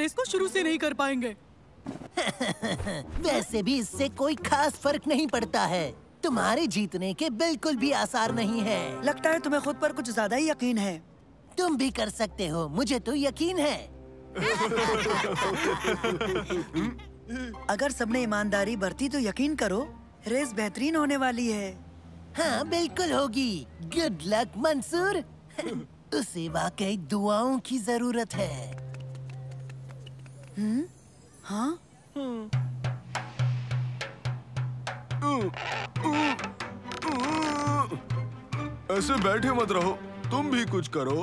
Race को शुरू से नहीं कर पाएंगे। वैसे भी इससे कोई खास फर्क नहीं पड़ता है। तुम्हारे जीतने के बिल्कुल भी आसार नहीं है। लगता है तुम्हें खुद पर कुछ ज्यादा ही यकीन है। तुम भी कर सकते हो, मुझे तो यकीन है। अगर सबने ईमानदारी बरती तो यकीन करो रेस बेहतरीन होने वाली है। हाँ बिल्कुल होगी। Good luck Mansoor. उसे वाकई दुआओं की जरूरत है। हाँ? ऐसे बैठे मत रहो, तुम भी कुछ करो।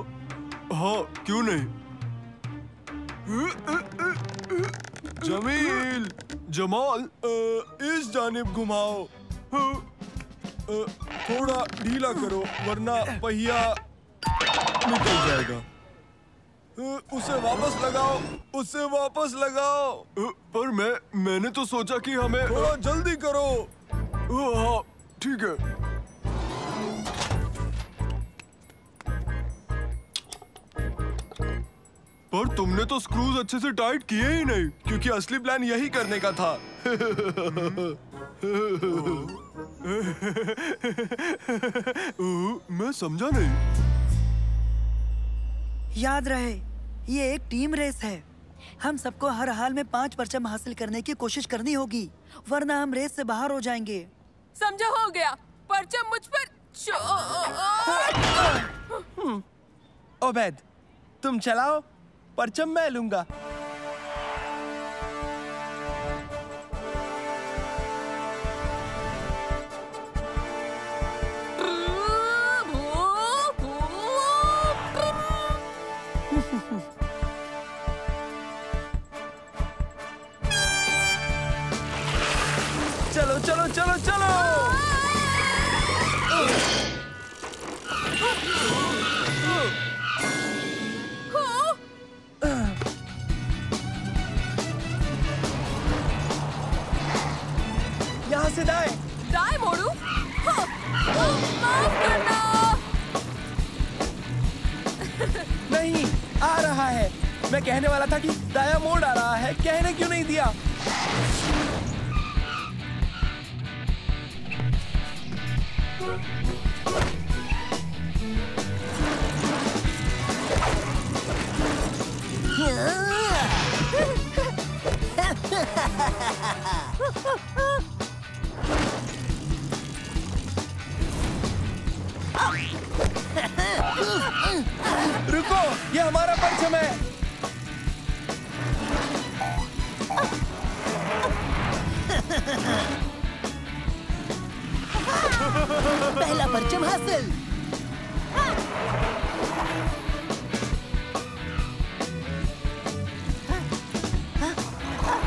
हाँ क्यों नहीं। जमील, जमाल, इस जानिब घुमाओ। थोड़ा ढीला करो वरना पहिया निकल जाएगा। उसे वापस लगाओ, उसे वापस लगाओ। पर मैंने तो सोचा कि हमें थोड़ा जल्दी करो। हाँ ठीक है। पर तुमने तो स्क्रूज अच्छे से टाइट किए ही नहीं, क्योंकि असली प्लान यही करने का था। मैं समझा नहीं। याद रहे ये एक टीम रेस है। हम सबको हर हाल में 5 परचम हासिल करने की कोशिश करनी होगी, वरना हम रेस से बाहर हो जाएंगे। समझा, हो गया। परचम मुझ पर ओबैद, तुम चलाओ, परचम मैं लूंगा। चलो चलो चलो चलो। यहाँ से दाएं। दाएं मोड़ू? माफ करना। नहीं, आ रहा है। मैं कहने वाला था कि दाया मोड़ आ रहा है, कहने क्यों नहीं दिया? रुको, ये हमारा परचम है। पहला परचम हासिल।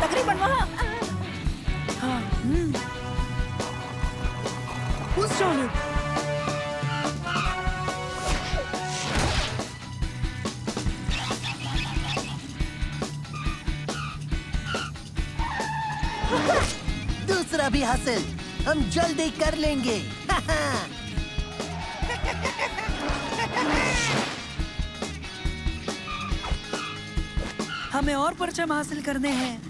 तकरीबन वहाँ। उस जानिब। दूसरा भी हासिल। हम जल्दी कर लेंगे। हमें और परचम हासिल करने हैं।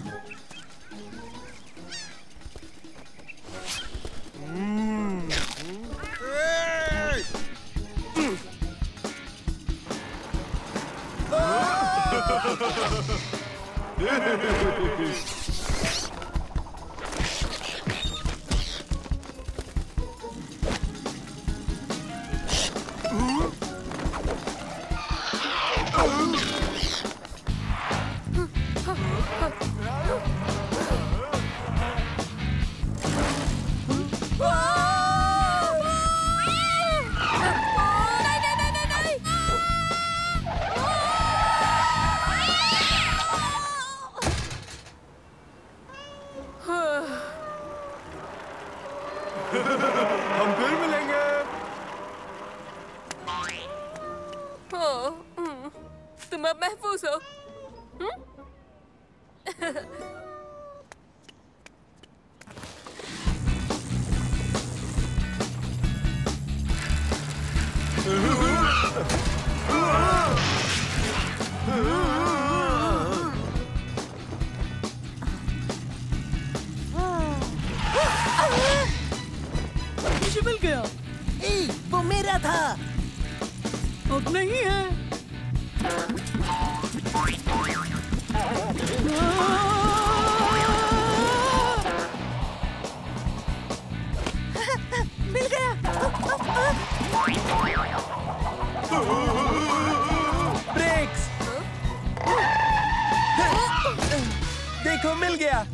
हम फिर मिलेंगे। तुम अब महफूज हो। था। अब नहीं है। मिल गया। ब्रेक्स। देखो मिल गया।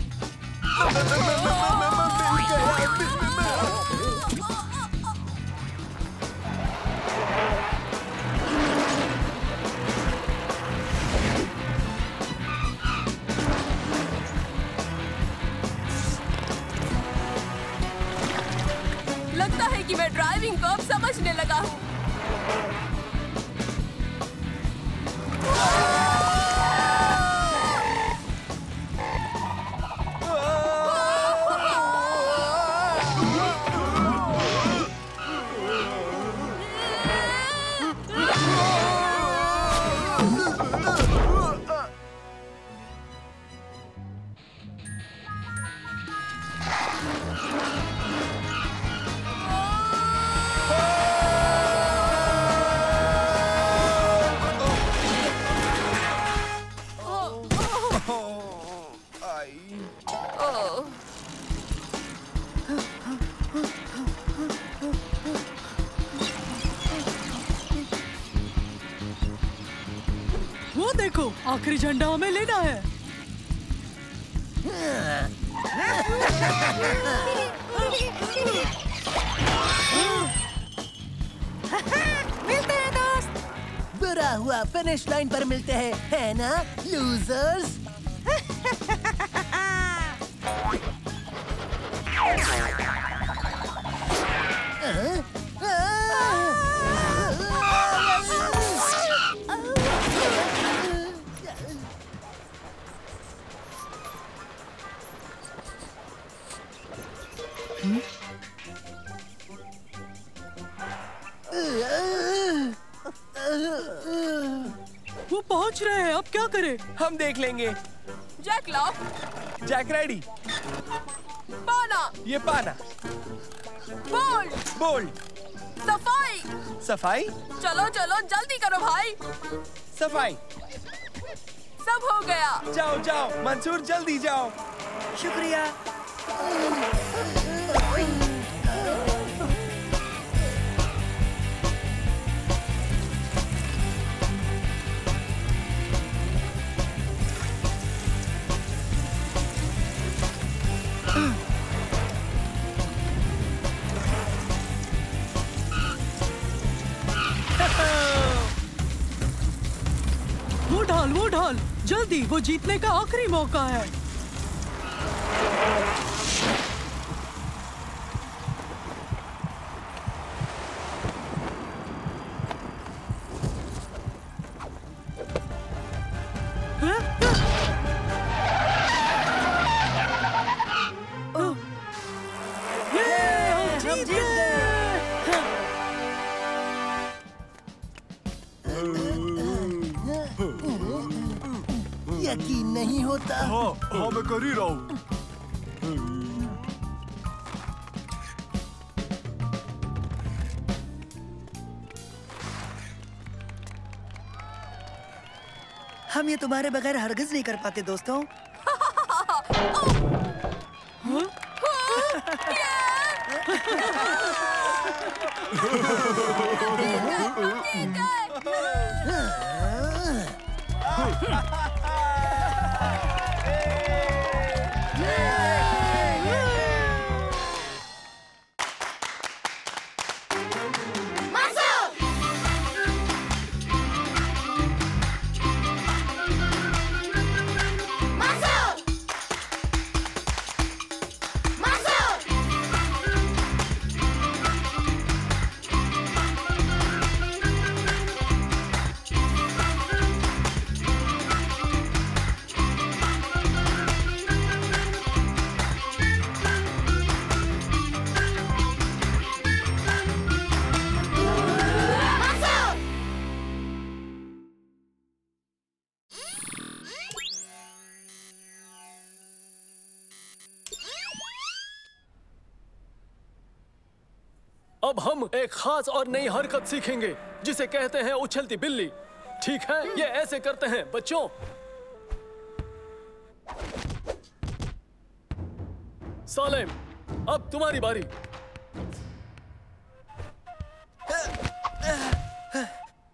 लगता है कि मैं ड्राइविंग को अब समझने लगा हूँ। ओह, वो देखो, आखिरी झंडा हमें लेना है। मिलते हैं दोस्त। बुरा हुआ फिनिश लाइन पर मिलते हैं, है ना लूजर्स? वो पहुंच रहे हैं, अब क्या करें? हम देख लेंगे। जैक लाओ। Jack ready. पाना। ये पाना। बोल्ड। बोल्ड। सफाई। सफाई। चलो चलो जल्दी करो भाई। सफाई। सब हो गया। जाओ जाओ मंसूर, जल्दी जाओ। शुक्रिया। वो ढाल जल्दी, वो जीतने का आखिरी मौका है। हम जीत गए। यकीन नहीं होता। हाँ मैं कर ही रहा हूँ। हम ये तुम्हारे बगैर हरगिज नहीं कर पाते दोस्तों। अब हम एक खास और नई हरकत सीखेंगे जिसे कहते हैं उछलती बिल्ली। ठीक है, ये ऐसे करते हैं बच्चों। सालेम, अब तुम्हारी बारी।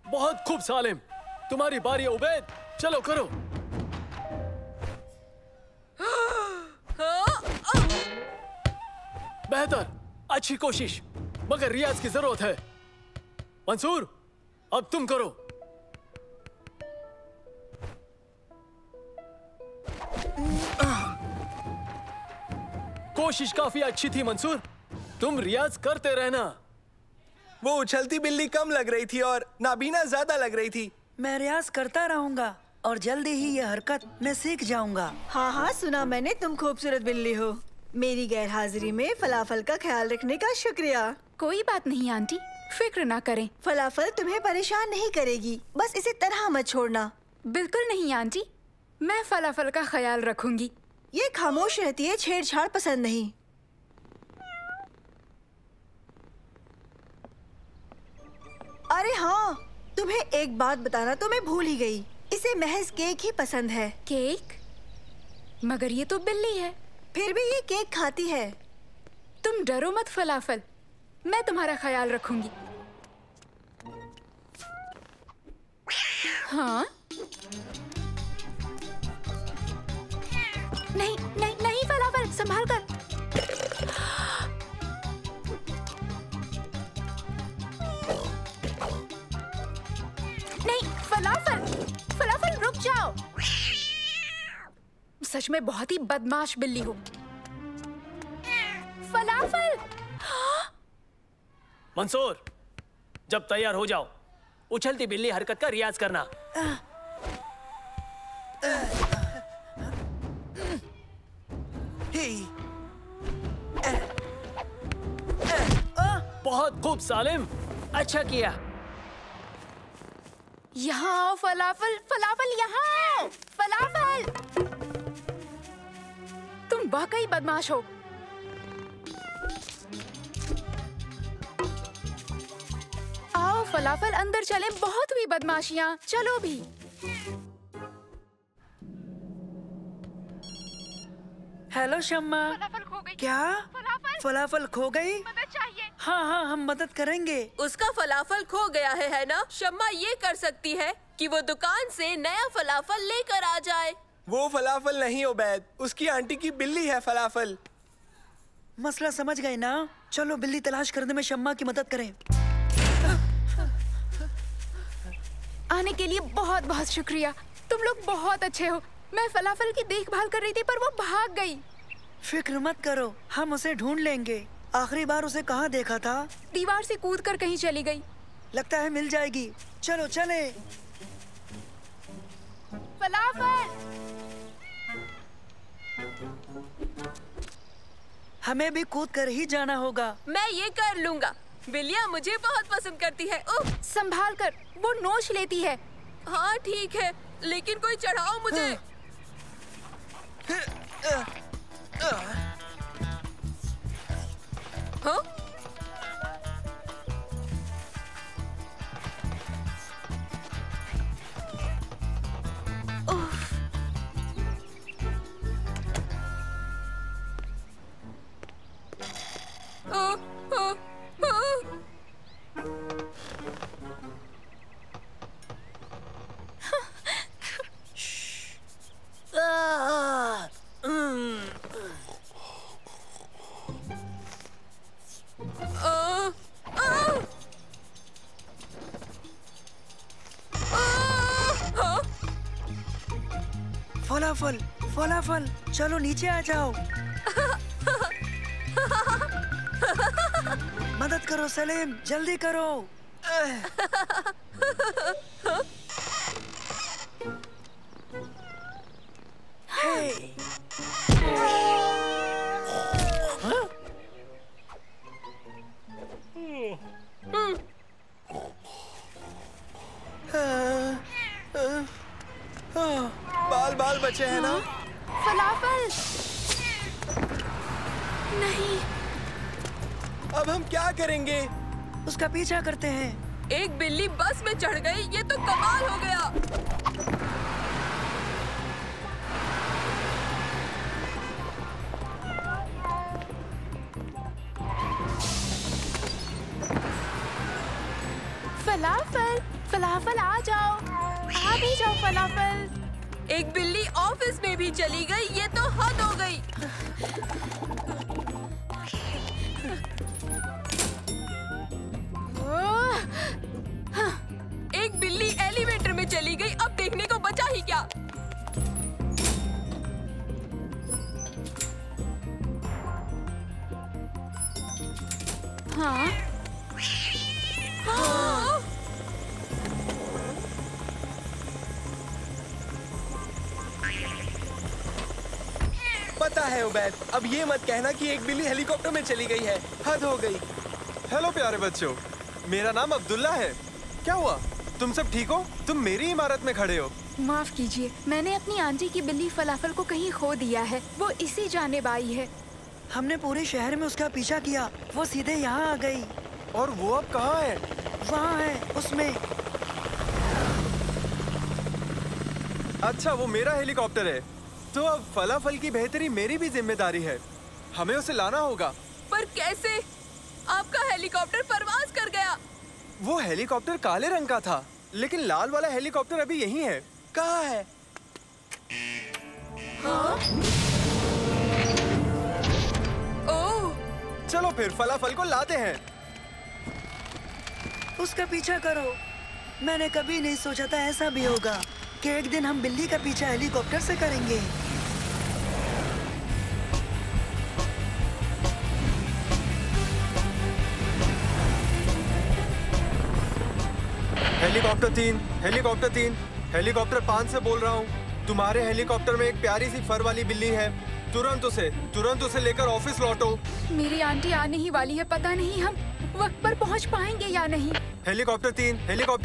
बहुत खूब सालेम, तुम्हारी बारी है उबैद, चलो करो। बेहतर, अच्छी कोशिश, मगर रियाज की जरूरत है। मंसूर, अब तुम करो। कोशिश काफी अच्छी थी मंसूर, तुम रियाज करते रहना। वो उछलती बिल्ली कम लग रही थी और नाबीना ज्यादा लग रही थी। मैं रियाज करता रहूंगा और जल्दी ही ये हरकत मैं सीख जाऊंगा। हाँ हाँ, सुना मैंने, तुम खूबसूरत बिल्ली हो। मेरी गैर हाजिरी में फलाफल का ख्याल रखने का शुक्रिया। कोई बात नहीं आंटी, फिक्र ना करें। फलाफल तुम्हें परेशान नहीं करेगी, बस इसे तरह मत छोड़ना। बिल्कुल नहीं आंटी, मैं फलाफल का ख्याल रखूंगी। ये खामोश रहती है, छेड़छाड़ पसंद नहीं। अरे हाँ, तुम्हें एक बात बताना तो मैं भूल ही गई, इसे महज केक ही पसंद है। केक? मगर ये तो बिल्ली है। फिर भी ये केक खाती है। तुम डरो मत फलाफल, मैं तुम्हारा ख्याल रखूंगी। हाँ? नहीं नहीं नहीं फलाफल, संभाल कर। नहीं फलाफल, फलाफल रुक जाओ। सच में बहुत ही बदमाश बिल्ली हो फलाफल। मंसूर, जब तैयार हो जाओ, उछलती बिल्ली हरकत का रियाज करना। बहुत खूब सालिम, अच्छा किया। यहाँ आओ फलाफल, फलाफल यहाँ आओ, फलाफल। तुम वाकई बदमाश हो। आओ फलाफल, अंदर चलें, बहुत हुई बदमाशियाँ, चलो भी। हेलो शम्मा। फलाफल खो गई। क्या? फलाफल खो गई? मदद चाहिए। हाँ, हम मदद करेंगे। उसका फलाफल खो गया है ना? शम्मा ये कर सकती है कि वो दुकान से नया फलाफल लेकर आ जाए। वो फलाफल नहीं उबैद, उसकी आंटी की बिल्ली है फलाफल। मसला समझ गए ना? चलो बिल्ली तलाश करने में शम्मा की मदद करें। आने के लिए बहुत बहुत शुक्रिया, तुम लोग बहुत अच्छे हो। मैं फलाफल की देखभाल कर रही थी पर वो भाग गई। फिक्र मत करो, हम उसे ढूंढ लेंगे। आखिरी बार उसे कहाँ देखा था? दीवार से कूदकर कहीं चली गई। लगता है मिल जाएगी, चलो चले। फलाफल, हमें भी कूद कर ही जाना होगा। मैं ये कर लूँगा, बिल्लियाँ मुझे बहुत पसंद करती है। ओह, संभाल कर, वो नोच लेती है। हाँ ठीक है, लेकिन कोई चढ़ाओ मुझे। हाँ? फलाफल, फलाफल, चलो नीचे आ जाओ। मदद करो सलीम, जल्दी करो। बाल बाल बचे हैं ना? फलाफल नहीं। अब हम क्या करेंगे? उसका पीछा करते हैं। एक बिल्ली बस में चढ़ गई, ये तो कमाल हो गया। फलाफल, फलाफल आ जाओ, आ भी जाओ फलाफल। एक बिल्ली ऑफिस में भी चली गई, ये तो हद हो गई। एक बिल्ली एलिवेटर में चली गई, अब देखने को बचा ही क्या। हाँ, हाँ। पता है उबैद, अब ये मत कहना कि एक बिल्ली हेलीकॉप्टर में चली गई है। हद हो गई। हेलो प्यारे बच्चों, मेरा नाम अब्दुल्ला है। क्या हुआ? तुम सब ठीक हो? तुम मेरी इमारत में खड़े हो। माफ कीजिए, मैंने अपनी आंटी की बिल्ली फलाफल को कहीं खो दिया है। वो इसी जानिब आई है। हमने पूरे शहर में उसका पीछा किया, वो सीधे यहाँ आ गई। और वो अब कहाँ है? वहाँ है, उसमें। अच्छा, वो मेरा हेलीकॉप्टर है। तो अब फलाफल की बेहतरी मेरी भी जिम्मेदारी है। हमें उसे लाना होगा। पर कैसे? आपका हेलीकॉप्टर परवाज कर गया। वो हेलीकॉप्टर काले रंग का था, लेकिन लाल वाला हेलीकॉप्टर अभी यहीं है। कहाँ है? हाँ? ओह! चलो फिर फलाफल को लाते हैं। उसका पीछा करो। मैंने कभी नहीं सोचा था ऐसा भी होगा कि एक दिन हम बिल्ली का पीछा हेलीकॉप्टर से करेंगे। हेलीकॉप्टर 3, हेलीकॉप्टर 3, हेलीकॉप्टर 5 से बोल रहा हूँ। तुम्हारे हेलीकॉप्टर में एक प्यारी सी फर वाली बिल्ली है। तुरंत उसे लेकर ऑफिस लौटो। मेरी आंटी आने ही वाली है, पता नहीं हम वक्त पर पहुंच पाएंगे या नहीं। हेलीकॉप्टर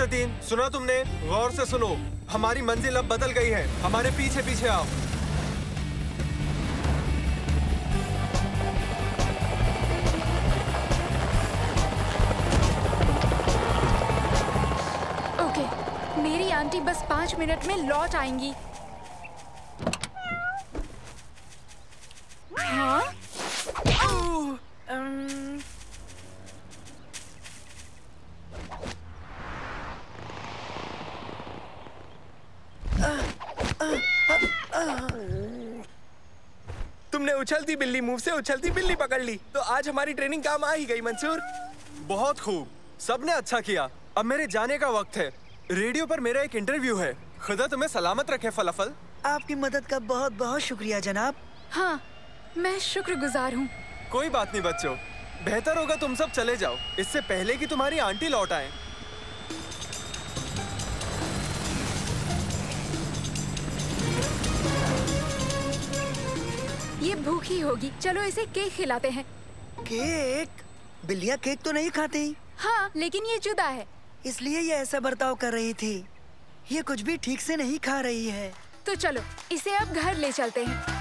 3, सुना तुमने? गौर से सुनो, हमारी मंजिल अब बदल गई है। हमारे पीछे पीछे आओ। ओके, मेरी आंटी बस 5 मिनट में लौट आएंगी। हाँ? तुमने उछलती बिल्ली मुंह से उछलती बिल्ली पकड़ ली, तो आज हमारी ट्रेनिंग काम आ ही गई मंसूर। बहुत खूब, सबने अच्छा किया। अब मेरे जाने का वक्त है। रेडियो पर मेरा एक इंटरव्यू है। खुदा तुम्हें सलामत रखे फलाफल। आपकी मदद का बहुत बहुत शुक्रिया जनाब। हाँ, मैं शुक्रगुजार हूँ। कोई बात नहीं बच्चों, बेहतर होगा तुम सब चले जाओ, इससे पहले कि तुम्हारी आंटी लौट आए। ये भूखी होगी, चलो इसे केक खिलाते हैं। केक? बिल्लियाँ केक तो नहीं खाती। हाँ, लेकिन ये जुदा है, इसलिए ये ऐसा बर्ताव कर रही थी। ये कुछ भी ठीक से नहीं खा रही है। तो चलो इसे अब घर ले चलते हैं।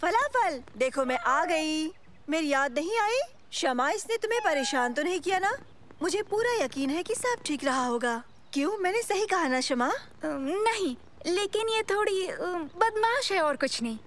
फलाफल, देखो मैं आ गई। मेरी याद नहीं आई? शमा, इसने तुम्हें परेशान तो नहीं किया ना? मुझे पूरा यकीन है कि सब ठीक रहा होगा। क्यों, मैंने सही कहा ना शमा? नहीं, लेकिन ये थोड़ी बदमाश है और कुछ नहीं।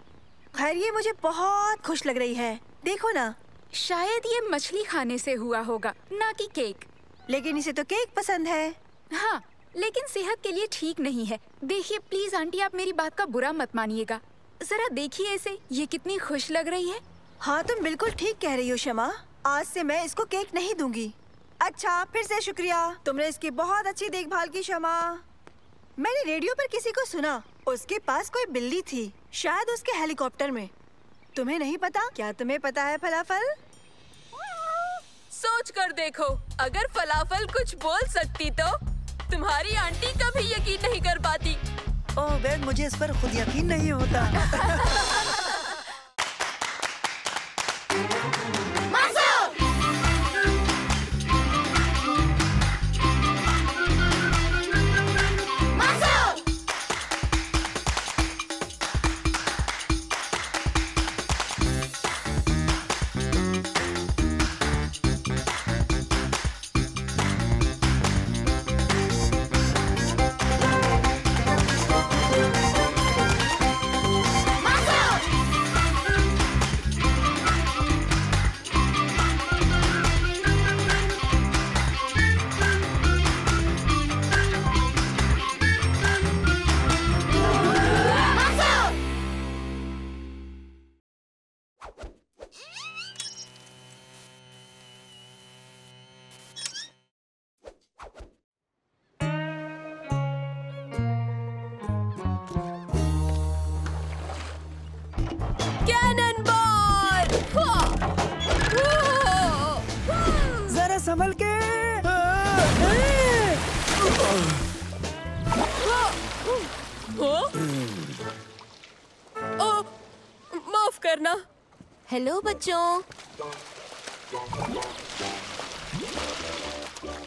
खैर, ये मुझे बहुत खुश लग रही है। देखो ना, शायद ये मछली खाने से हुआ होगा, ना कि केक। लेकिन इसे तो केक पसंद है। हाँ, लेकिन सेहत के लिए ठीक नहीं है। देखिए प्लीज आंटी, आप मेरी बात का बुरा मत मानिएगा। जरा देखिए इसे, ये कितनी खुश लग रही है। हाँ, तुम बिल्कुल ठीक कह रही हो शमा। आज से मैं इसको केक नहीं दूंगी। अच्छा, फिर से शुक्रिया, तुमने इसकी बहुत अच्छी देखभाल की शमा। मैंने रेडियो पर किसी को सुना, उसके पास कोई बिल्ली थी, शायद उसके हेलीकॉप्टर में। तुम्हें नहीं पता? क्या तुम्हें पता है फलाफल? सोच कर देखो, अगर फलाफल कुछ बोल सकती तो तुम्हारी आंटी कभी यकीन नहीं कर पाती। ओह बेन, मुझे इस पर खुद यकीन नहीं होता। संभल के। माफ करना। हेलो बच्चों,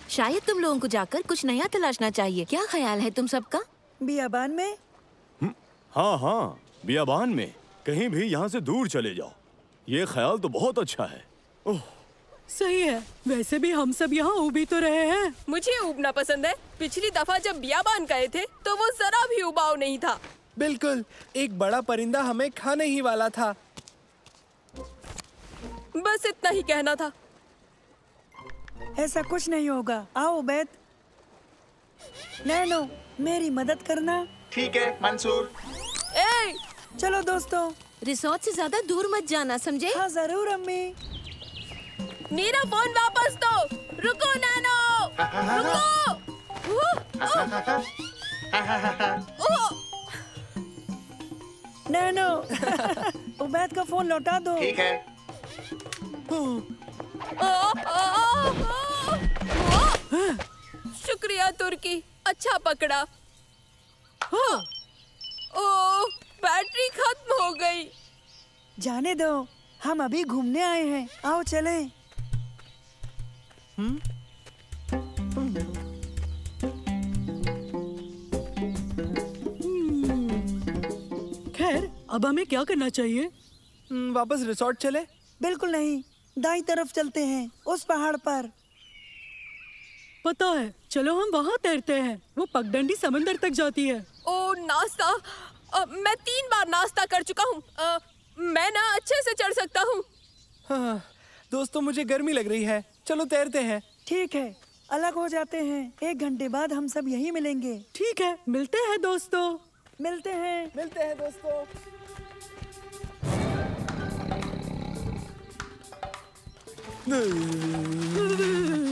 शायद तुम लोगों को जाकर कुछ नया तलाशना चाहिए। क्या ख्याल है तुम सबका? बियाबान में? हाँ हाँ, बियाबान में कहीं भी यहाँ से दूर चले जाओ। ये ख्याल तो बहुत अच्छा है। ओह, सही है। वैसे भी हम सब यहाँ उब ही तो रहे हैं। मुझे उबना पसंद है। पिछली दफा जब बियाबान गए थे तो वो जरा भी उबाऊ नहीं था। बिल्कुल, एक बड़ा परिंदा हमें खाने ही वाला था। बस इतना ही कहना था। ऐसा कुछ नहीं होगा। आओ उबैद। नैनो, मेरी मदद करना। ठीक है मंसूर। ए! चलो दोस्तों, रिसोर्ट से ज्यादा दूर मत जाना, समझे? हाँ जरूर अम्मी। मेरा फोन वापस दो। रुको नैनो, रुको। नैनो, उबैद का फोन लौटा दो। ठीक है। शुक्रिया तुर्की, अच्छा पकड़ा। ओह, बैटरी खत्म हो गई। जाने दो, हम अभी घूमने आए हैं। आओ चलें। खैर, अब हमें क्या करना चाहिए? वापस रिसोर्ट चले? बिल्कुल नहीं, दाईं तरफ चलते हैं, उस पहाड़ पर। पता है, चलो हम वहाँ तैरते हैं। वो पगडंडी समंदर तक जाती है। ओ नाश्ता, मैं 3 बार नाश्ता कर चुका हूँ। मैं ना अच्छे से चढ़ सकता हूँ। हाँ, दोस्तों मुझे गर्मी लग रही है, चलो तैरते हैं। ठीक है, अलग हो जाते हैं। 1 घंटे बाद हम सब यहीं मिलेंगे। ठीक है, मिलते हैं दोस्तों। मिलते हैं दोस्तों।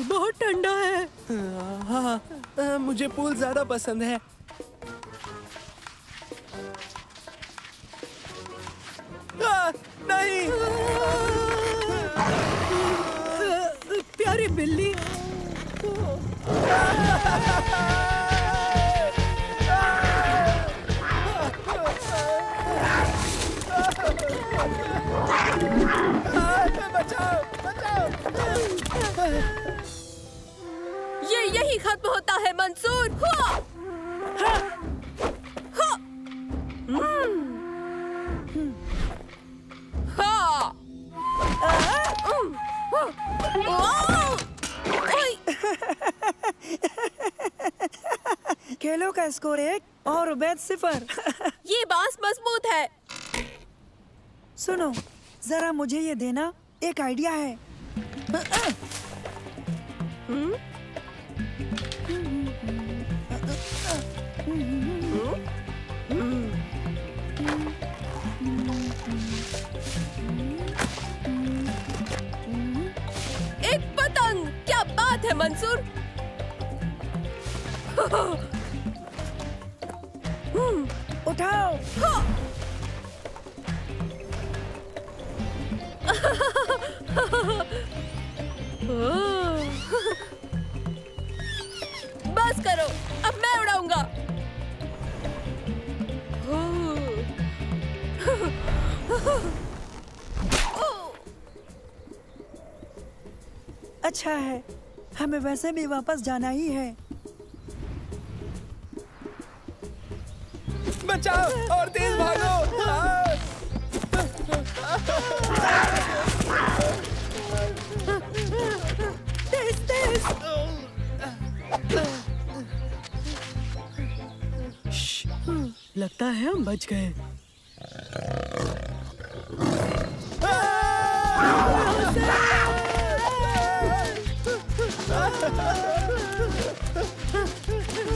बहुत ठंडा है। हाँ, मुझे पूल ज्यादा पसंद है। नहीं। प्यारी बिल्ली। ये यही खत्म होता है मंसूर। खेलों का स्कोर 1 और उबैद 0। ये बांस मजबूत है। सुनो, जरा मुझे ये देना, एक आइडिया है। एक पतंग, क्या बात है मंसूर। उठाओ। बस करो, अब मैं उड़ाऊंगा। अच्छा है, हमें वैसे भी वापस जाना ही है। बचाओ और तेज भागो। तेज तेज। लगता है हम बच गए।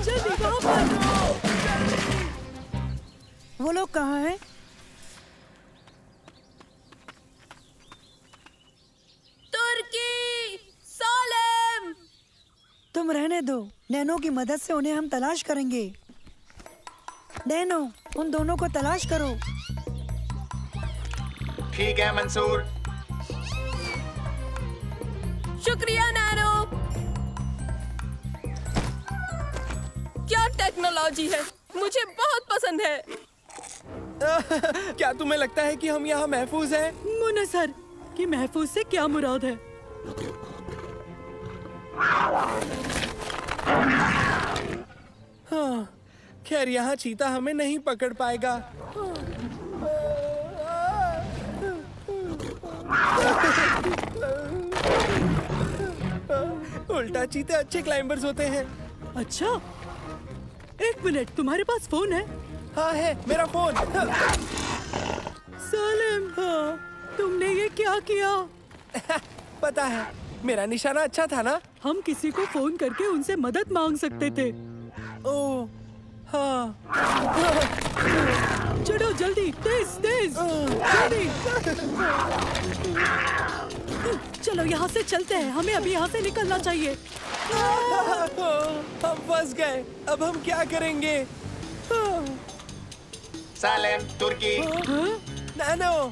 जल्दी वापस। वो लोग कहाँ हैं? तुर्की, सालेम। तुम रहने दो, नैनो की मदद से उन्हें हम तलाश करेंगे। नैनो, उन दोनों को तलाश करो। ठीक है मंसूर। शुक्रिया नैनो। टेक्नोलॉजी है, मुझे बहुत पसंद है। क्या तुम्हें लगता है कि हम यहाँ महफूज हैं? मुन्ना सर कि महफूज से क्या मुराद है? हाँ, खैर यहाँ चीता हमें नहीं पकड़ पाएगा। उल्टा चीते अच्छे क्लाइंबर्स होते हैं। अच्छा, एक मिनट, तुम्हारे पास फोन है? हाँ है, मेरा फोन। सालिम, हाँ, तुमने ये क्या किया? पता है, मेरा निशाना अच्छा था ना? हम किसी को फोन करके उनसे मदद मांग सकते थे। ओह, हाँ। चलो जल्दी, तेज तेज, जल्दी। चलो यहाँ से चलते हैं, हमें अभी यहाँ से निकलना चाहिए। हम फंस गए, अब हम क्या करेंगे? सालेम, तुर्की। नानो।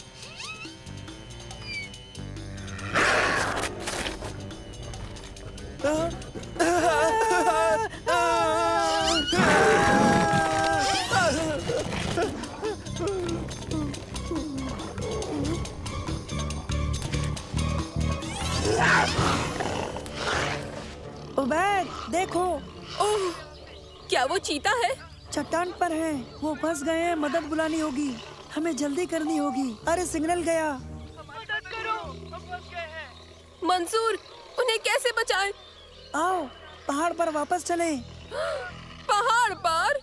उबैद, देखो। ओह, क्या वो चीता है? चट्टान पर है, वो फंस गए हैं, मदद बुलानी होगी, हमें जल्दी करनी होगी। अरे सिग्नल गया। मदद करो, हम फंस गए हैं। मंसूर, उन्हें कैसे बचाएं? आओ, पहाड़ पर वापस चलें। पहाड़ पर?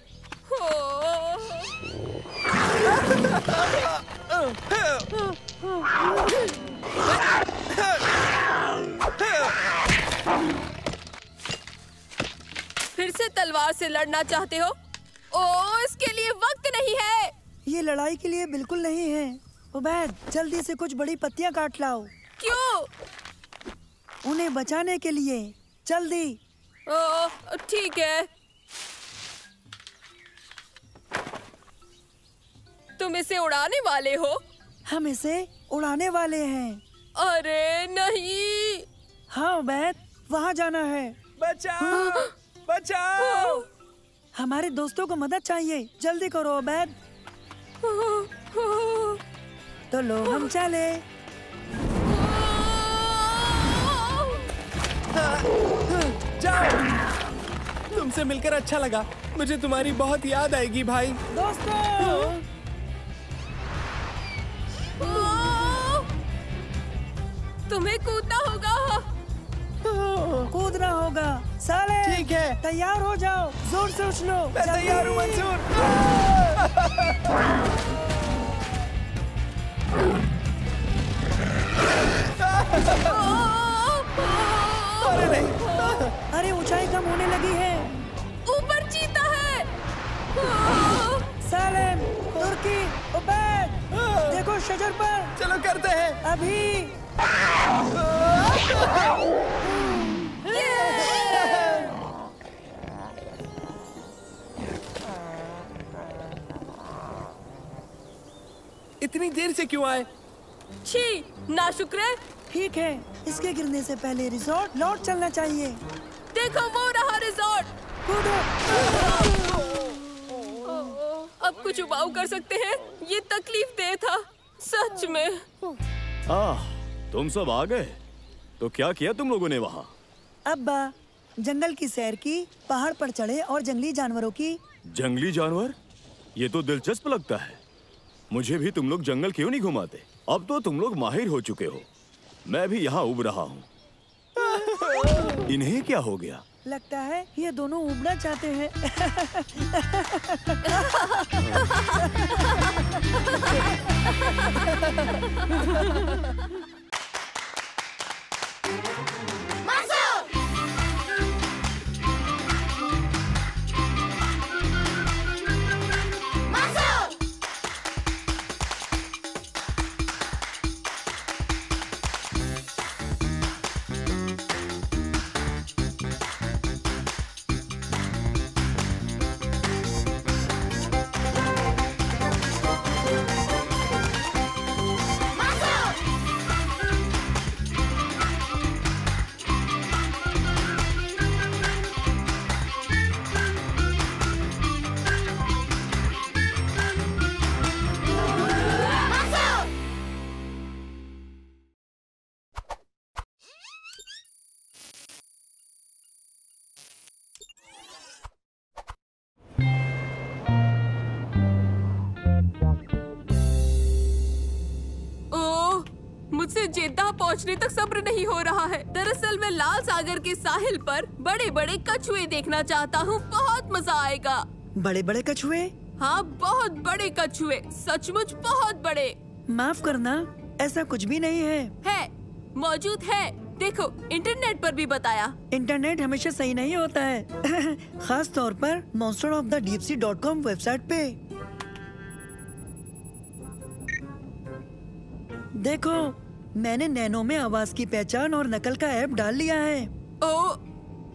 फिर से तलवार से लड़ना चाहते हो? ओह, इसके लिए वक्त नहीं है। ये लड़ाई के लिए बिल्कुल नहीं है। उबैद, जल्दी से कुछ बड़ी पत्तियां काट लाओ। क्यों? उन्हें बचाने के लिए, जल्दी। ओह, ठीक है। तुम इसे उड़ाने वाले हो? हम इसे उड़ाने वाले हैं। अरे नहीं। हाँ उबैद, वहाँ जाना है। बचाओ, बचाओ। हमारे दोस्तों को मदद चाहिए, जल्दी करो उबैद। तो लो, हम चले। जाओ। तुमसे मिलकर अच्छा लगा, मुझे तुम्हारी बहुत याद आएगी भाई। दोस्तों, तुम्हें कूदना होगा। कूदना होगा। साले, ठीक है, तैयार हो जाओ, जोर से उछलो। मैं तैयार हूँ मंसूर। अरे नहीं। अरे ऊंचाई कम होने लगी है। ऊपर चीता है। सालेम, तुर्की, उबैद, देखो शजर पर। चलो करते हैं अभी। इतनी देर से क्यों आए? छी, नाशुक्र। ठीक है, इसके गिरने से पहले रिजॉर्ट लौट चलना चाहिए। देखो वो रहा रिजॉर्ट। कूदो। अब कुछ उबाऊ कर सकते हैं? ये तकलीफ दे था, सच में। तुम सब आ गए? तो क्या किया तुम लोगों ने वहाँ? अब्बा, जंगल की सैर की, पहाड़ पर चढ़े और जंगली जानवरों की। जंगली जानवर? ये तो दिलचस्प लगता है। मुझे भी तुम लोग जंगल क्यों नहीं घुमाते? अब तो तुम लोग माहिर हो चुके हो। मैं भी यहाँ उब रहा हूँ। इन्हें क्या हो गया? लगता है ये दोनों उबना चाहते हैं। जेद्दा पहुंचने तक सब्र नहीं हो रहा है। दरअसल मैं लाल सागर के साहिल पर बड़े बड़े कछुए देखना चाहता हूँ। बहुत मजा आएगा। बड़े बड़े कछुए? हाँ, बहुत बड़े कछुए, सचमुच बहुत बड़े। माफ करना, ऐसा कुछ भी नहीं है। है, मौजूद है। देखो, इंटरनेट पर भी बताया। इंटरनेट हमेशा सही नहीं होता है खास तौर पर monsterofthedeepsea.com वेबसाइट पे। देखो, मैंने नैनो में आवाज की पहचान और नकल का ऐप डाल लिया है। ओ,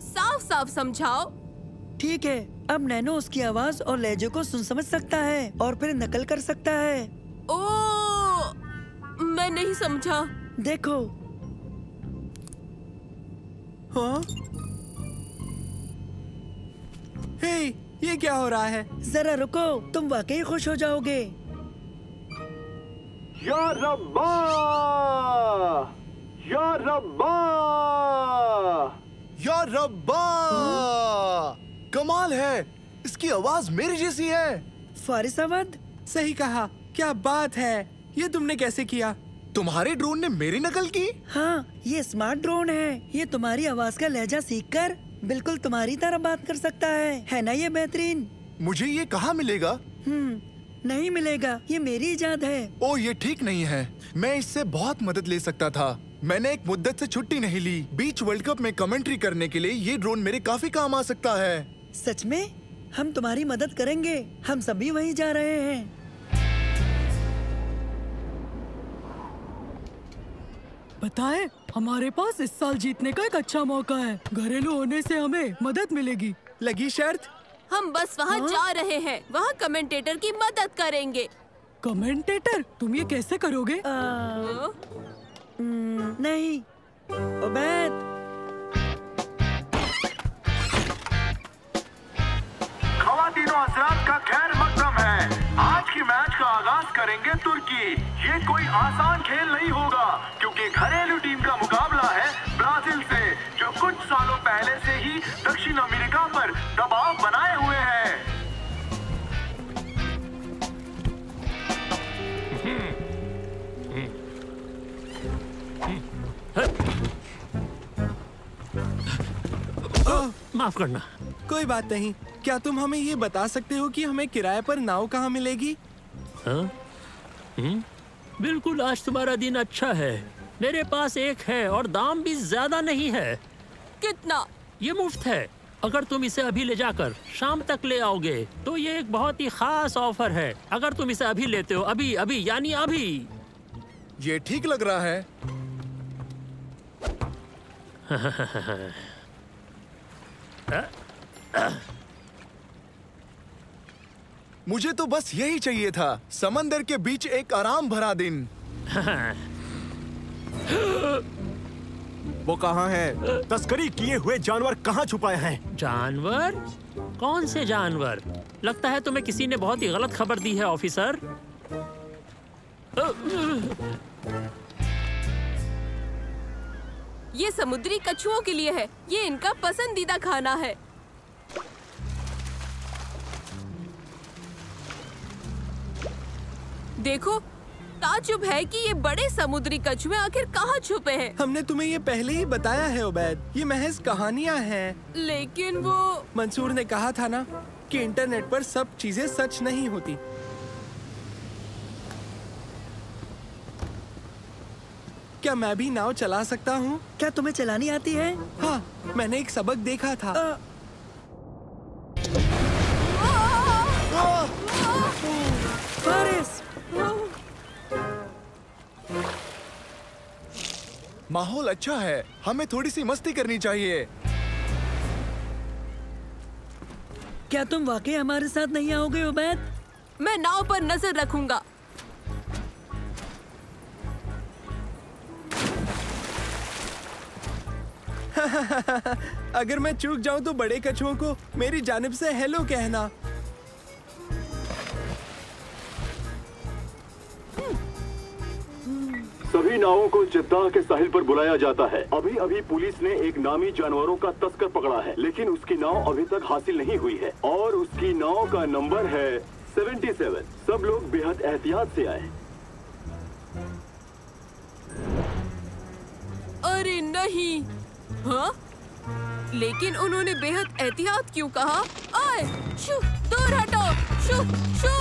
साफ साफ समझाओ। ठीक है, अब नैनो उसकी आवाज और लहजे को सुन समझ सकता है और फिर नकल कर सकता है। ओ, मैं नहीं समझा। देखो। हाँ? हे, ये क्या हो रहा है? जरा रुको, तुम वाकई खुश हो जाओगे। या रब्बा! या रब्बा! या रब्बा! कमाल है, इसकी आवाज मेरी जैसी है। फारिस अवध, सही कहा। क्या बात है, ये तुमने कैसे किया? तुम्हारे ड्रोन ने मेरी नकल की? हाँ, ये स्मार्ट ड्रोन है। ये तुम्हारी आवाज का लहजा सीखकर बिल्कुल तुम्हारी तरह बात कर सकता है ना? ये बेहतरीन। मुझे ये कहाँ मिलेगा? नहीं मिलेगा, ये मेरी इजाद है। ओ, ये ठीक नहीं है। मैं इससे बहुत मदद ले सकता था। मैंने एक मुद्दत से छुट्टी नहीं ली। बीच वर्ल्ड कप में कमेंट्री करने के लिए ये ड्रोन मेरे काफी काम आ सकता है। सच में? हम तुम्हारी मदद करेंगे। हम सभी वहीं जा रहे हैं। पता है, हमारे पास इस साल जीतने का एक अच्छा मौका है। घरेलू होने से हमें मदद मिलेगी। लगी शर्त? हम बस वहाँ जा रहे हैं। वहाँ कमेंटेटर की मदद करेंगे। कमेंटेटर? तुम ये कैसे करोगे? नहीं, उबैद। खवातीनो हज़रात का खैर मकदम है। आज की मैच का आगाज करेंगे तुर्की। ये कोई आसान खेल नहीं होगा क्योंकि घरेलू टीम का मुकाबला है ब्राजील से, जो कुछ सालों पहले से ही दक्षिण अमेरिका पर दबाव बनाए हुए है। माफ करना। कोई बात नहीं। क्या तुम हमें ये बता सकते हो कि हमें किराए पर नाव कहाँ मिलेगी? हाँ? बिल्कुल, आज तुम्हारा दिन अच्छा है। मेरे पास एक है और दाम भी ज्यादा नहीं है। कितना? ये मुफ्त है। अगर तुम इसे अभी ले जाकर शाम तक ले आओगे तो ये एक बहुत ही खास ऑफर है। अगर तुम इसे अभी लेते हो, अभी अभी यानी अभी। ये ठीक लग रहा है। मुझे तो बस यही चाहिए था, समंदर के बीच एक आराम भरा दिन। वो कहाँ है? तस्करी किए हुए जानवर कहाँ छुपाए हैं? जानवर? कौन से जानवर? लगता है तुम्हें किसी ने बहुत ही गलत खबर दी है ऑफिसर। ये समुद्री कछुओं के लिए है। ये इनका पसंदीदा खाना है। देखो, ताज्जुब है कि ये बड़े समुद्री कछुए आखिर कहाँ छुपे हैं। हमने तुम्हें ये पहले ही बताया है उबैद, ये महज कहानियाँ हैं। लेकिन वो मंसूर ने कहा था ना कि इंटरनेट पर सब चीजें सच नहीं होती। क्या मैं भी नाव चला सकता हूँ? क्या तुम्हें चलानी आती है? हाँ, मैंने एक सबक देखा था। फारिस! माहौल अच्छा है, हमें थोड़ी सी मस्ती करनी चाहिए। क्या तुम वाकई हमारे साथ नहीं आओगे उबैद? मैं नाव पर नजर रखूंगा। अगर मैं चूक जाऊं तो बड़े कछुओं को मेरी जानिब से हेलो कहना। सभी नावों को जद्दाह के साहिल पर बुलाया जाता है। अभी अभी पुलिस ने एक नामी जानवरों का तस्कर पकड़ा है, लेकिन उसकी नाव अभी तक हासिल नहीं हुई है और उसकी नाव का नंबर है 77। सब लोग बेहद एहतियात से आए। नहीं। हाँ? लेकिन उन्होंने बेहद एहतियात क्यों कहा? आए, शू, दूर हटो, शू, शू,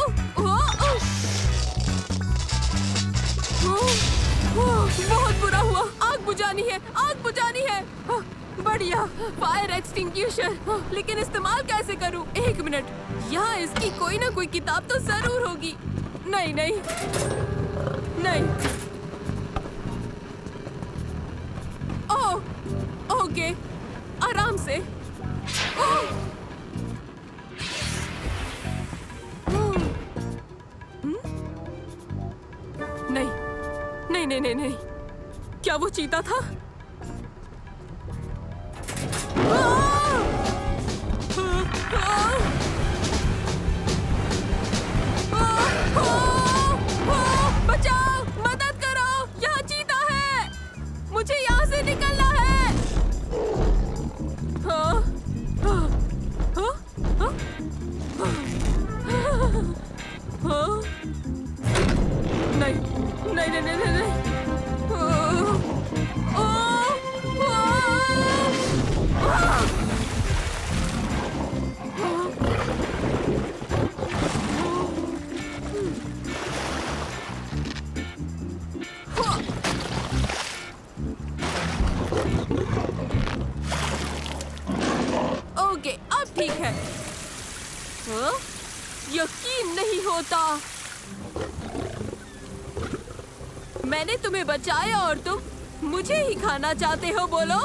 बहुत बुरा हुआ। आग बुझानी है, आग बुझानी है। बढ़िया, फायर एक्सटिंग्विशर। लेकिन इस्तेमाल कैसे करूं? एक मिनट, यहाँ इसकी कोई ना कोई किताब तो जरूर होगी। नहीं नहीं नहीं। ओह, ओके, आराम से। नहीं नहीं नहीं नहीं नहीं, क्या वो चीता था? बचाओ, मदद करो, यहाँ चीता है, मुझे यहाँ से निकलना है। नहीं नहीं नहीं नहीं नहीं, ओके, अब ठीक है। यकीन नहीं होता, मैंने तुम्हें बचाया और तुम मुझे ही खाना चाहते हो। बोलो।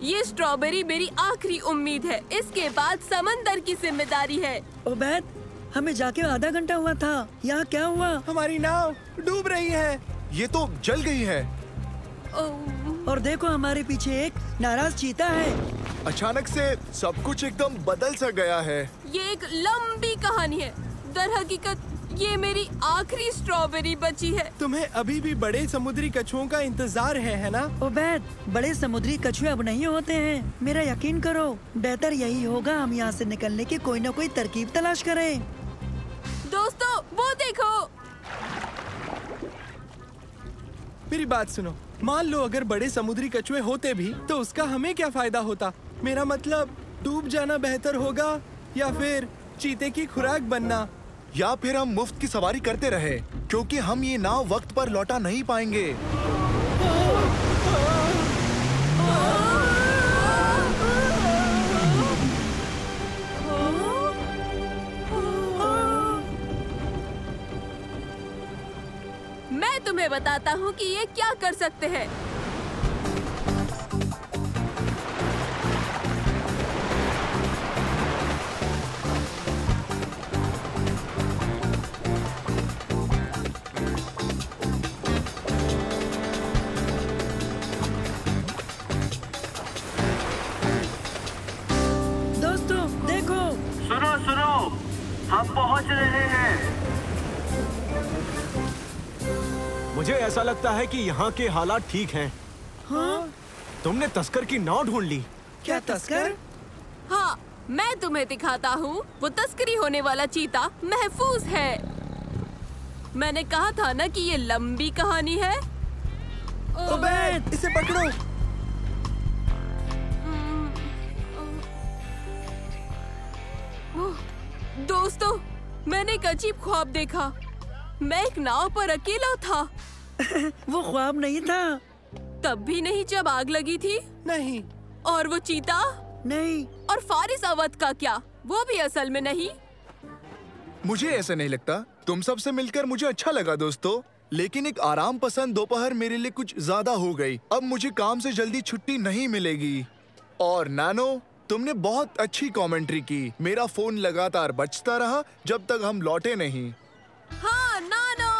ये स्ट्रॉबेरी मेरी आखिरी उम्मीद है, इसके बाद समंदर की जिम्मेदारी है। ओबैद, हमें जाके आधा घंटा हुआ था, यहाँ क्या हुआ? हमारी नाव डूब रही है। ये तो जल गई है। और देखो, हमारे पीछे एक नाराज चीता है। अचानक से सब कुछ एकदम बदल सा गया है। ये एक लंबी कहानी है। दरहकीकत ये मेरी आखिरी स्ट्रॉबेरी बची है। तुम्हें अभी भी बड़े समुद्री कछुओं का इंतजार है ना? ओबैद, बड़े समुद्री कछुए अब नहीं होते हैं। मेरा यकीन करो, बेहतर यही होगा हम यहाँ से निकलने की कोई न कोई तरकीब तलाश करें। दोस्तों, वो देखो। मेरी बात सुनो, मान लो अगर बड़े समुद्री कछुए होते भी तो उसका हमें क्या फायदा होता? मेरा मतलब, डूब जाना बेहतर होगा या फिर चीते की खुराक बनना? या फिर हम मुफ्त की सवारी करते रहे, क्योंकि हम ये नाव वक्त पर लौटा नहीं पाएंगे। मैं तुम्हें बताता हूँ कि ये क्या कर सकते हैं। हम पहुंच रहे हैं। मुझे ऐसा लगता है कि यहाँ के हालात ठीक हैं। हाँ? तुमने तस्कर की नाव ढूंढ ली। क्या तस्कर? हाँ, मैं तुम्हें दिखाता हूँ। वो तस्करी होने वाला चीता महफूज है। मैंने कहा था ना कि ये लंबी कहानी है। ओबैद, इसे पकड़ो। दोस्तों, मैंने एक अजीब ख्वाब देखा। मैं एक नाव पर अकेला था। वो ख्वाब नहीं था। तब भी नहीं जब आग लगी थी? नहीं। और वो चीता? नहीं। और फारिस अवध का क्या? वो भी असल में नहीं? मुझे ऐसा नहीं लगता। तुम सबसे मिलकर मुझे अच्छा लगा दोस्तों, लेकिन एक आराम पसंद दोपहर मेरे लिए कुछ ज्यादा हो गई। अब मुझे काम से जल्दी छुट्टी नहीं मिलेगी। और नानो, तुमने बहुत अच्छी कमेंट्री की। मेरा फोन लगातार बजता रहा जब तक हम लौटे नहीं। हाँ, नानो।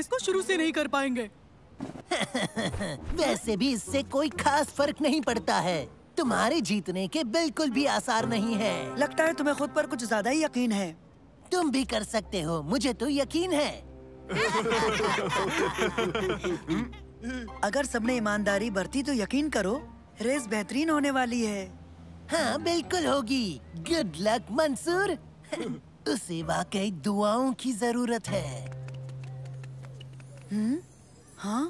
रेस को शुरू से नहीं कर पाएंगे। वैसे भी इससे कोई खास फर्क नहीं पड़ता है। तुम्हारे जीतने के बिल्कुल भी आसार नहीं है। लगता है तुम्हें खुद पर कुछ ज्यादा ही यकीन है। तुम भी कर सकते हो, मुझे तो यकीन है। अगर सबने ईमानदारी बरती तो यकीन करो रेस बेहतरीन होने वाली है। हाँ बिल्कुल होगी। Good luck Mansoor. उसे वाकई दुआओं की जरूरत है। हाँ?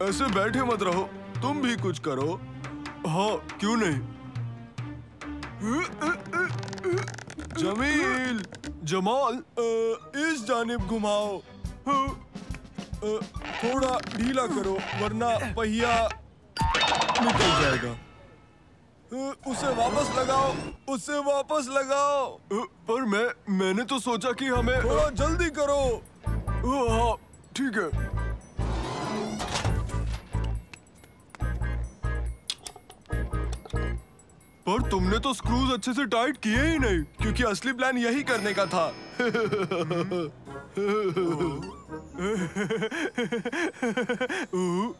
ऐसे बैठे मत रहो, तुम भी कुछ करो। हाँ क्यों नहीं। जमील, जमाल, इस जानिब घुमाओ। थोड़ा ढीला करो वरना पहिया निकल जाएगा। उसे वापस लगाओ, उसे वापस लगाओ। पर मैंने तो सोचा कि हमें थोड़ा जल्दी करो। हाँ ठीक है। पर तुमने तो स्क्रूज अच्छे से टाइट किए ही नहीं, क्योंकि असली प्लान यही करने का था।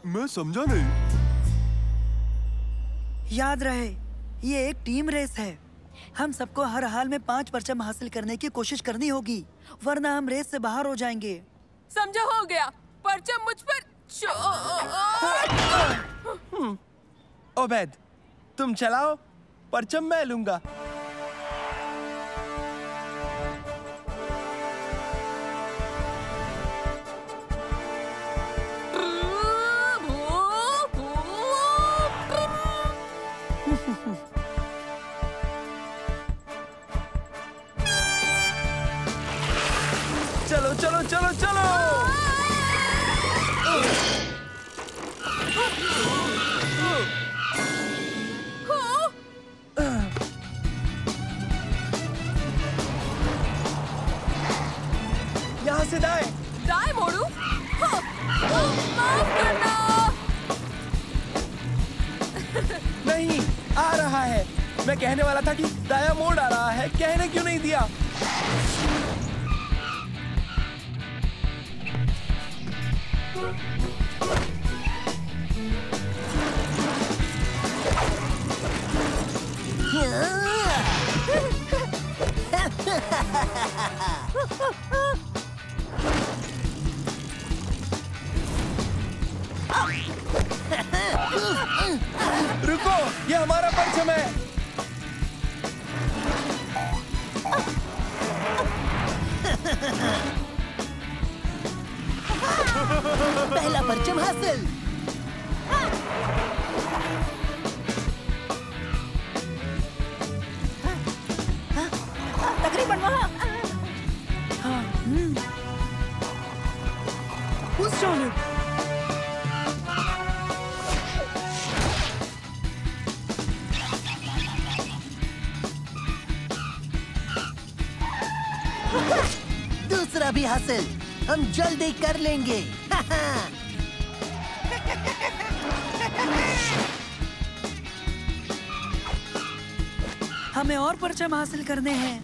मैं समझा नहीं। याद रहे ये एक टीम रेस है। हम सबको हर हाल में 5 परचम हासिल करने की कोशिश करनी होगी, वरना हम रेस से बाहर हो जाएंगे। समझा, हो गया। परचम मुझ पर ओबैद, तुम चलाओ, परचम मैं लूंगा। चलो चलो चलो चलो। यहाँ से दाएं। दाएं मोड़ू? माफ करना। नहीं, आ रहा है। मैं कहने वाला था कि दाया मोड़ आ रहा है, कहने क्यों नहीं दिया? रुको, ये हमारा परचम है। पहला परचम हासिल। तकरीबन वहाँ। उस जानिब। दूसरा भी हासिल। हम जल्दी कर लेंगे। हमें और परचम हासिल करने हैं।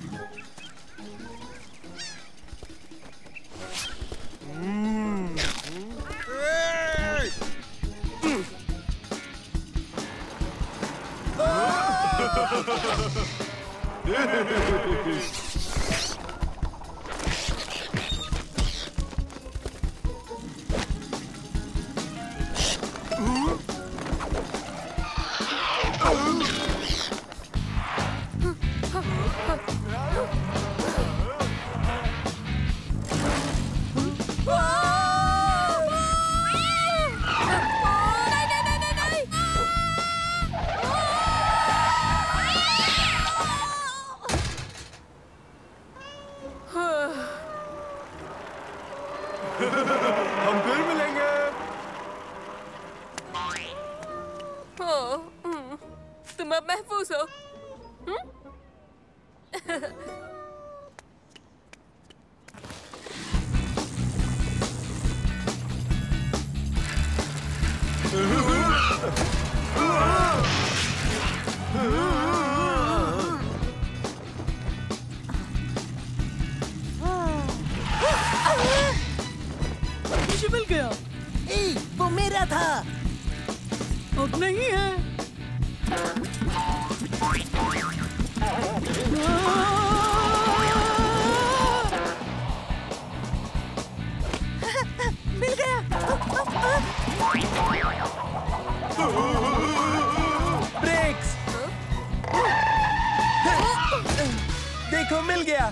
हम फिर मिलेंगे। तुम अब महफूज हो। था। अब नहीं है। मिल गया। ब्रेक्स। देखो मिल गया।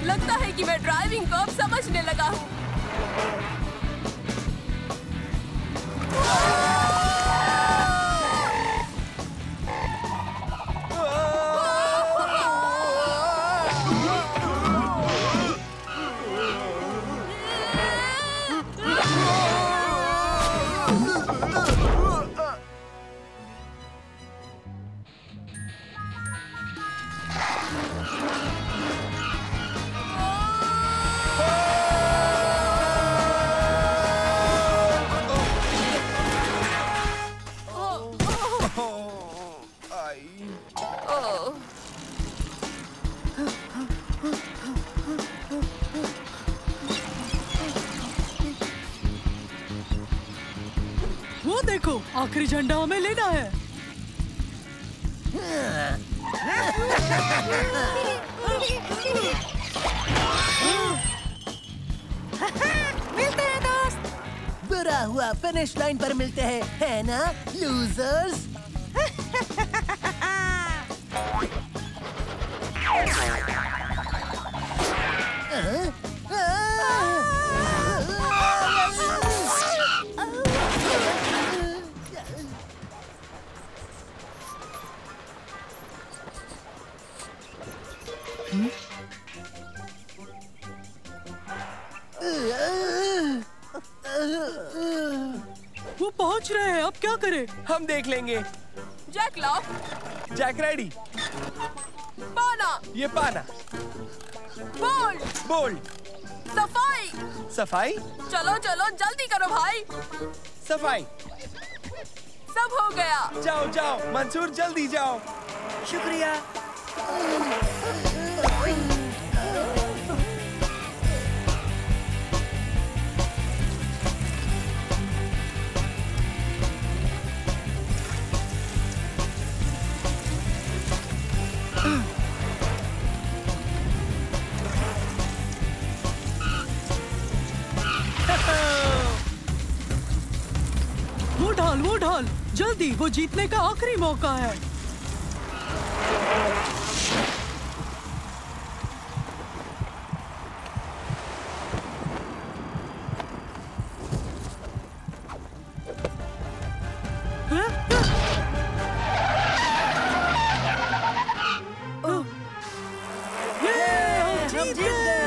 लगता है कि मैं ड्राइविंग को अब समझने लगा हूँ। वो देखो, आखिरी झंडा हमें लेना है। मिलते हैं दोस्त। बुरा हुआ फिनिश लाइन पर मिलते हैं, है ना लूजर्स? वो पहुंच रहे हैं, अब क्या करें? हम देख लेंगे। जैक लाओ। Jack ready. पाना। ये पाना। बोल्ड। बोल्ड। सफाई। सफाई। चलो चलो जल्दी करो भाई। सफाई। सब हो गया। जाओ जाओ मंसूर, जल्दी जाओ। शुक्रिया। वो ढाल, जल्दी, वो जीतने का आखिरी मौका है। हम जीत गए।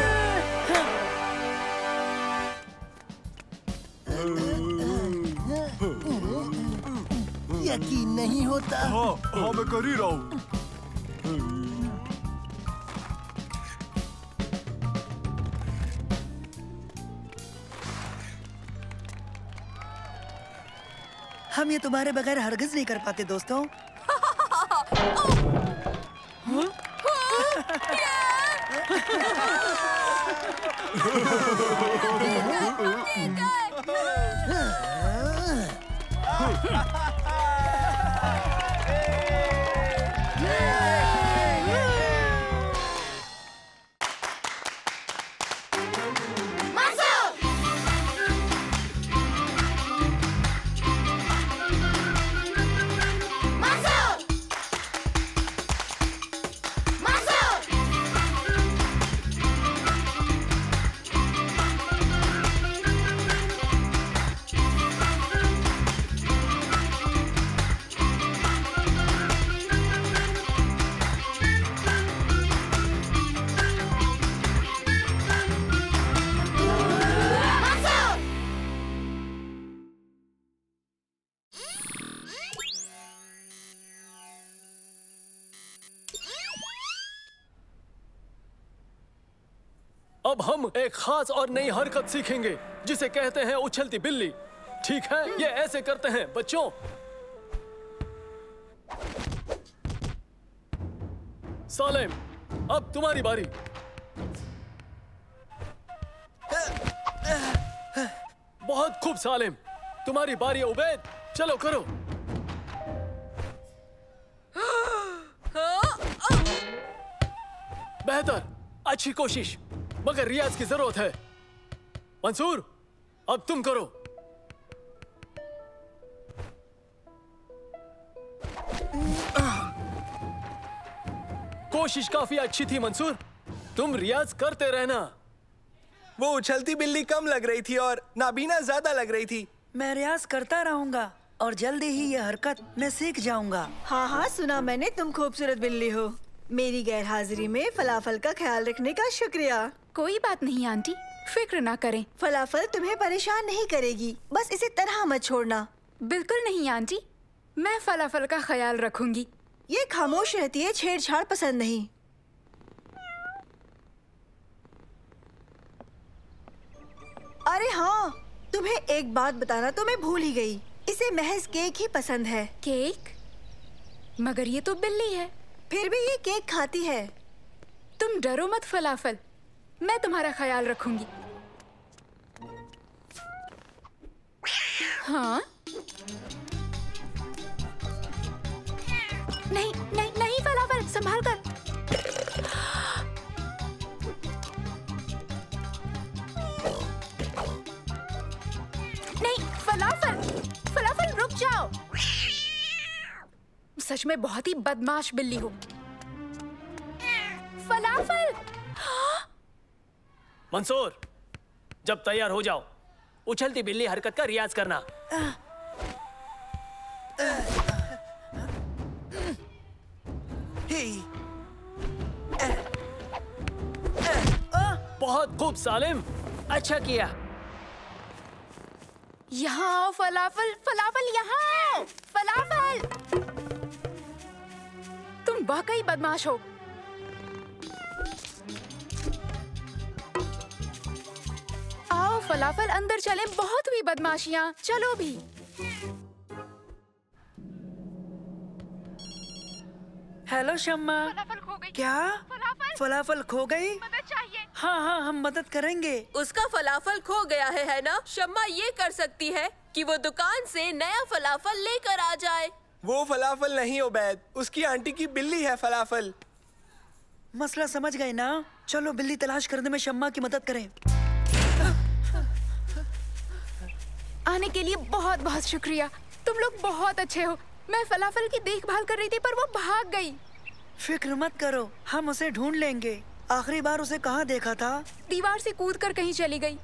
यकीन नहीं होता। हाँ मैं कर ही रहा हूँ। हम ये तुम्हारे बगैर हरगिज नहीं कर पाते दोस्तों। अब हम एक खास और नई हरकत सीखेंगे जिसे कहते हैं उछलती बिल्ली। ठीक है, ये ऐसे करते हैं बच्चों। सालेम, अब तुम्हारी बारी। बहुत खूब सालेम, तुम्हारी बारी है उबैद, चलो करो। बेहतर, अच्छी कोशिश, मगर रियाज की जरूरत है। मंसूर, अब तुम करो। कोशिश काफी अच्छी थी मंसूर, तुम रियाज करते रहना। वो उछलती बिल्ली कम लग रही थी और नाबीना ज्यादा लग रही थी। मैं रियाज करता रहूंगा और जल्दी ही ये हरकत मैं सीख जाऊंगा। हाँ हाँ, सुना मैंने, तुम खूबसूरत बिल्ली हो। मेरी गैर हाजिरी में फलाफल का ख्याल रखने का शुक्रिया। कोई बात नहीं आंटी, फिक्र ना करें। फलाफल तुम्हें परेशान नहीं करेगी, बस इसे तरह मत छोड़ना। बिल्कुल नहीं आंटी, मैं फलाफल का ख्याल रखूंगी। ये खामोश रहती है, छेड़छाड़ पसंद नहीं। अरे हाँ, तुम्हें एक बात बताना तो मैं भूल ही गई, इसे महज केक ही पसंद है। केक? मगर ये तो बिल्ली है। फिर भी ये केक खाती है। तुम डरो मत फलाफल, मैं तुम्हारा ख्याल रखूंगी। हाँ? नहीं नहीं नहीं फलाफल, संभाल कर। नहीं फलाफल, फलाफल रुक जाओ। सच में बहुत ही बदमाश बिल्ली हो। फलाफल। मंसूर, जब तैयार हो जाओ, उछलती बिल्ली हरकत का रियाज करना। बहुत खूब सालिम, अच्छा किया। यहाँ आओ फलाफल, फलाफल यहाँ आओ, फलाफल। तुम वाकई बदमाश हो। आओ फलाफल, अंदर चलें, बहुत हुई बदमाशियाँ, चलो भी। हेलो शम्मा। फलाफल खो गई। क्या? फलाफल खो गई? मदद चाहिए। हाँ हाँ, हम मदद करेंगे। उसका फलाफल खो गया है ना? शम्मा ये कर सकती है कि वो दुकान से नया फलाफल लेकर आ जाए। वो फलाफल नहीं उबैद, उसकी आंटी की बिल्ली है फलाफल। मसला समझ गए ना? चलो बिल्ली तलाश करने में शम्मा की मदद करें। आने के लिए बहुत बहुत शुक्रिया, तुम लोग बहुत अच्छे हो। मैं फलाफल की देखभाल कर रही थी पर वो भाग गई। फिक्र मत करो, हम उसे ढूंढ लेंगे। आखिरी बार उसे कहाँ देखा था? दीवार से कूदकर कहीं चली गई।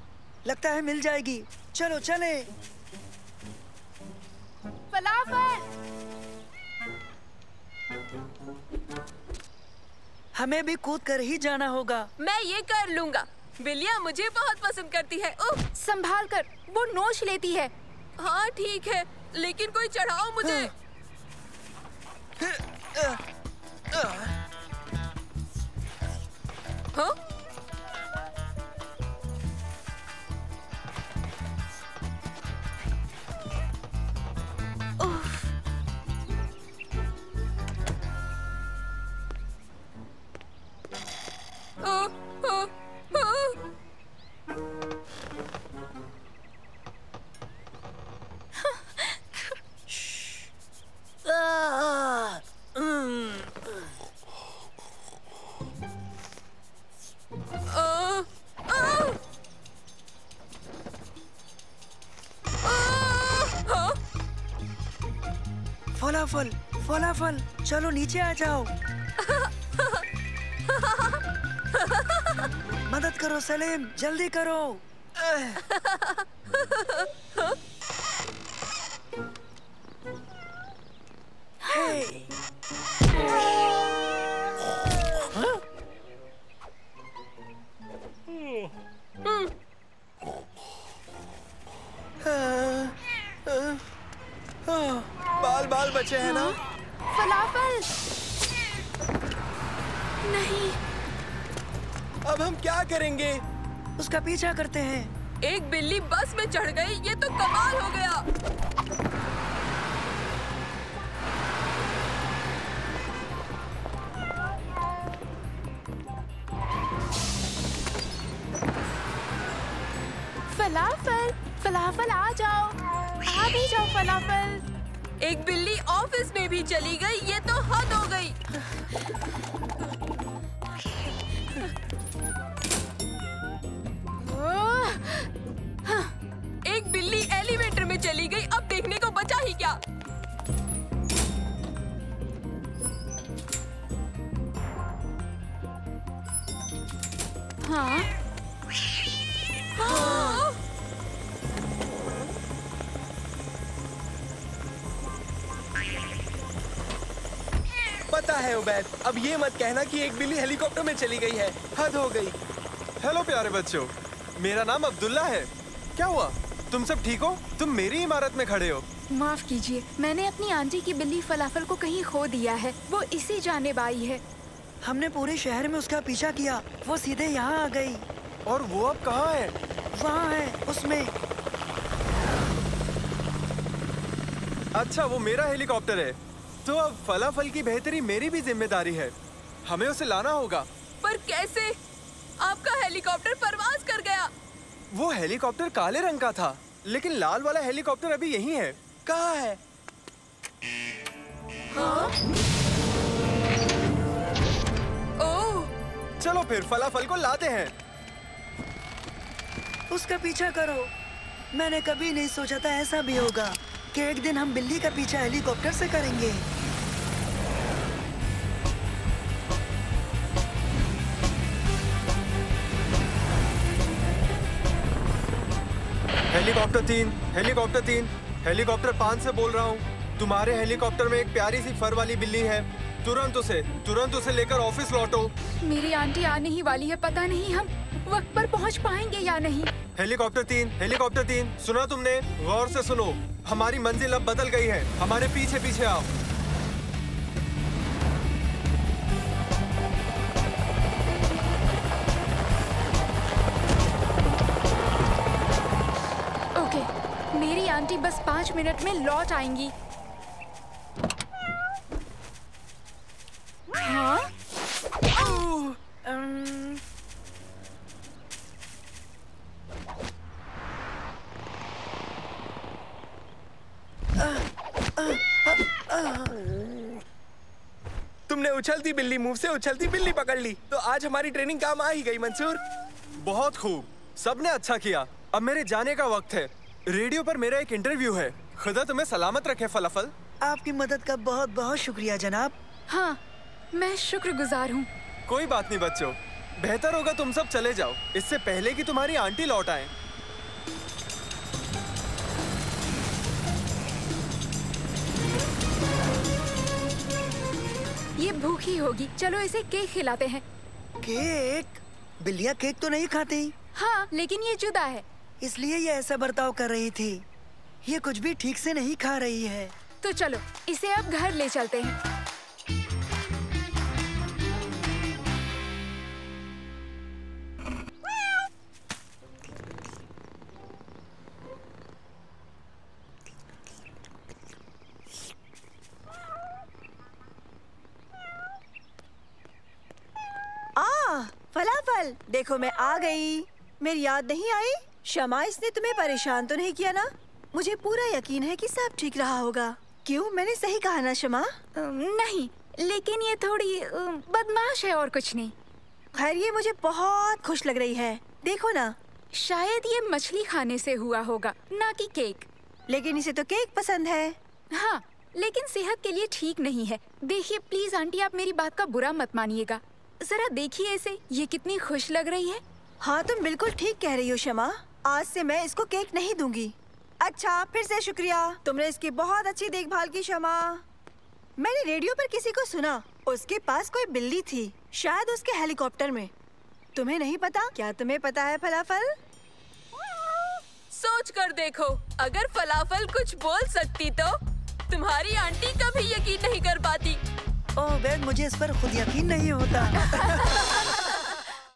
लगता है मिल जाएगी, चलो चले। फलाफल। हमें भी कूद कर ही जाना होगा। मैं ये कर लूँगा, बिल्लियाँ मुझे बहुत पसंद करती है। ओह, संभाल कर, वो नोच लेती है। हाँ ठीक है, लेकिन कोई चढ़ाओ मुझे। हाँ? फलाफल, फलाफल, चलो नीचे आ जाओ। मदद करो सलीम, जल्दी करो। बाल बाल बचे हैं ना? फलाफल। नहीं। अब हम क्या करेंगे? उसका पीछा करते हैं। एक बिल्ली बस में चढ़ गई, ये तो कमाल हो गया। फलाफल, फलाफल आ जाओ, आ भी जाओ फलाफल। एक बिल्ली ऑफिस में भी चली गई, ये तो हद हो गई। एक बिल्ली एलिवेटर में चली गई, अब देखने को बचा ही क्या। हाँ? हाँ? पता है उबैद, अब ये मत कहना कि एक बिल्ली हेलीकॉप्टर में चली गई है। हद हो गई। हेलो प्यारे बच्चों, मेरा नाम अब्दुल्ला है। क्या हुआ? तुम सब ठीक हो? तुम मेरी इमारत में खड़े हो। माफ कीजिए, मैंने अपनी आंटी की बिल्ली फलाफल को कहीं खो दिया है। वो इसी जानिब आई है। हमने पूरे शहर में उसका पीछा किया, वो सीधे यहाँ आ गई। और वो अब कहाँ है? वहाँ है, उसमें। अच्छा, वो मेरा हेलीकॉप्टर है, तो अब फलाफल की बेहतरी मेरी भी जिम्मेदारी है। हमें उसे लाना होगा। पर कैसे? आपका हेलीकॉप्टर परवाज कर गया। वो हेलीकॉप्टर काले रंग का था, लेकिन लाल वाला हेलीकॉप्टर अभी यहीं है। कहाँ है? हाँ? ओह! चलो फिर फलाफल को लाते हैं। उसका पीछा करो। मैंने कभी नहीं सोचा था ऐसा भी होगा कि एक दिन हम बिल्ली का पीछा हेलीकॉप्टर से करेंगे। हेलीकॉप्टर 3, हेलीकॉप्टर 3, हेलीकॉप्टर 5 से बोल रहा हूँ। तुम्हारे हेलीकॉप्टर में एक प्यारी सी फर वाली बिल्ली है। तुरंत उसे लेकर ऑफिस लौटो। मेरी आंटी आने ही वाली है, पता नहीं हम वक्त पर पहुंच पाएंगे या नहीं। हेलीकॉप्टर 3, सुना तुमने? गौर से सुनो, हमारी मंजिल अब बदल गई है। हमारे पीछे पीछे आओ। ओके, मेरी आंटी बस 5 मिनट में लौट आएंगी। हाँ? तुमने उछलती बिल्ली मुंह से उछलती बिल्ली पकड़ ली, तो आज हमारी ट्रेनिंग काम आ ही गई मंसूर। बहुत खूब, सबने अच्छा किया। अब मेरे जाने का वक्त है। रेडियो पर मेरा एक इंटरव्यू है। खुदा तुम्हें सलामत रखे फलाफल। आपकी मदद का बहुत बहुत शुक्रिया जनाब। हाँ, मैं शुक्रगुजार हूँ। कोई बात नहीं बच्चों, बेहतर होगा तुम सब चले जाओ, इससे पहले कि तुम्हारी आंटी लौट आए। ये भूखी होगी, चलो इसे केक खिलाते हैं। केक? बिल्लियाँ केक तो नहीं खाती। हाँ, लेकिन ये जुदा है, इसलिए ये ऐसा बर्ताव कर रही थी। ये कुछ भी ठीक से नहीं खा रही है। तो चलो इसे अब घर ले चलते हैं। फलाफल, देखो मैं आ गई। मेरी याद नहीं आई? शमा, इसने तुम्हें परेशान तो नहीं किया ना? मुझे पूरा यकीन है कि सब ठीक रहा होगा। क्यों, मैंने सही कहा ना शमा? नहीं, लेकिन ये थोड़ी बदमाश है और कुछ नहीं। खैर, ये मुझे बहुत खुश लग रही है। देखो ना, शायद ये मछली खाने से हुआ होगा, ना कि केक। लेकिन इसे तो केक पसंद है। हाँ, लेकिन सेहत के लिए ठीक नहीं है। देखिए प्लीज आंटी, आप मेरी बात का बुरा मत मानिएगा। जरा देखिए इसे, ये कितनी खुश लग रही है। हाँ, तुम बिल्कुल ठीक कह रही हो शमा। आज से मैं इसको केक नहीं दूंगी। अच्छा, फिर से शुक्रिया, तुमने इसकी बहुत अच्छी देखभाल की शमा। मैंने रेडियो पर किसी को सुना, उसके पास कोई बिल्ली थी, शायद उसके हेलीकॉप्टर में। तुम्हें नहीं पता? क्या तुम्हें पता है फलाफल? सोच कर देखो, अगर फलाफल कुछ बोल सकती तो तुम्हारी आंटी कभी यकीन नहीं कर पाती। ओह बेग, मुझे इस पर खुद यकीन नहीं होता।